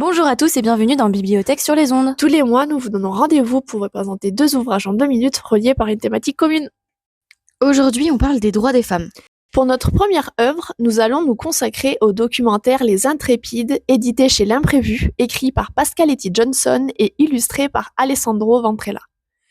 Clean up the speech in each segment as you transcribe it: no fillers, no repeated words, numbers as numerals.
Bonjour à tous et bienvenue dans Bibliothèque sur les ondes. Tous les mois, nous vous donnons rendez-vous pour vous présenter 2 ouvrages en 2 minutes reliés par une thématique commune. Aujourd'hui, on parle des droits des femmes. Pour notre première œuvre, nous allons nous consacrer au documentaire Les Intrépides, édité chez L'Imprévu, écrit par Pascaletti Johnson et illustré par Alessandro Ventrella.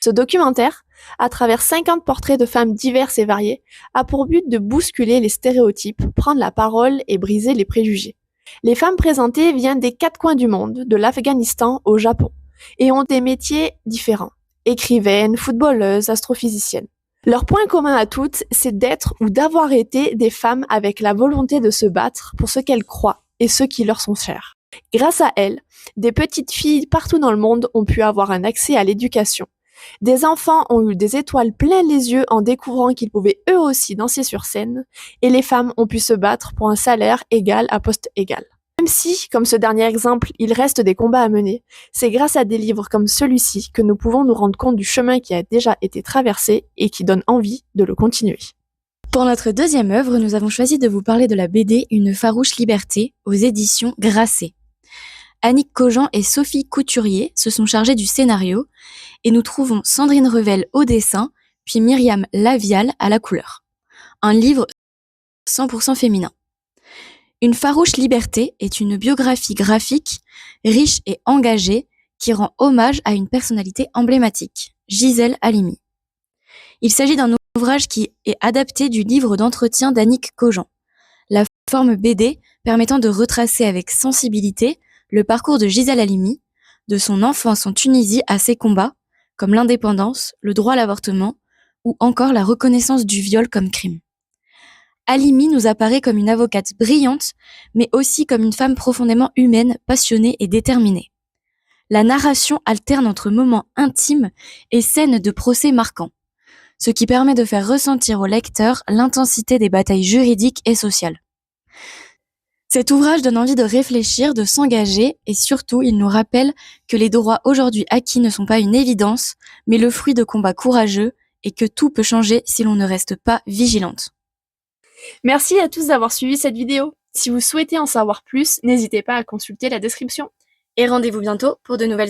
Ce documentaire, à travers 50 portraits de femmes diverses et variées, a pour but de bousculer les stéréotypes, prendre la parole et briser les préjugés. Les femmes présentées viennent des 4 coins du monde, de l'Afghanistan au Japon, et ont des métiers différents. Écrivaines, footballeuses, astrophysiciennes. Leur point commun à toutes, c'est d'être ou d'avoir été des femmes avec la volonté de se battre pour ce qu'elles croient et ceux qui leur sont chers. Grâce à elles, des petites filles partout dans le monde ont pu avoir un accès à l'éducation. Des enfants ont eu des étoiles plein les yeux en découvrant qu'ils pouvaient eux aussi danser sur scène, et les femmes ont pu se battre pour un salaire égal à poste égal. Même si, comme ce dernier exemple, il reste des combats à mener, c'est grâce à des livres comme celui-ci que nous pouvons nous rendre compte du chemin qui a déjà été traversé et qui donne envie de le continuer. Pour notre deuxième œuvre, nous avons choisi de vous parler de la BD Une farouche liberté aux éditions Grasset. Annick Cogent et Sophie Couturier se sont chargées du scénario et nous trouvons Sandrine Revel au dessin, puis Myriam Lavial à la couleur. Un livre 100% féminin. Une farouche liberté est une biographie graphique, riche et engagée, qui rend hommage à une personnalité emblématique, Gisèle Halimi. Il s'agit d'un ouvrage qui est adapté du livre d'entretien d'Annick Cogent. La forme BD permettant de retracer avec sensibilité le parcours de Gisèle Halimi, de son enfance en Tunisie à ses combats, comme l'indépendance, le droit à l'avortement, ou encore la reconnaissance du viol comme crime. Halimi nous apparaît comme une avocate brillante, mais aussi comme une femme profondément humaine, passionnée et déterminée. La narration alterne entre moments intimes et scènes de procès marquants, ce qui permet de faire ressentir au lecteur l'intensité des batailles juridiques et sociales. Cet ouvrage donne envie de réfléchir, de s'engager, et surtout, il nous rappelle que les droits aujourd'hui acquis ne sont pas une évidence, mais le fruit de combats courageux, et que tout peut changer si l'on ne reste pas vigilante. Merci à tous d'avoir suivi cette vidéo. Si vous souhaitez en savoir plus, n'hésitez pas à consulter la description. Et rendez-vous bientôt pour de nouvelles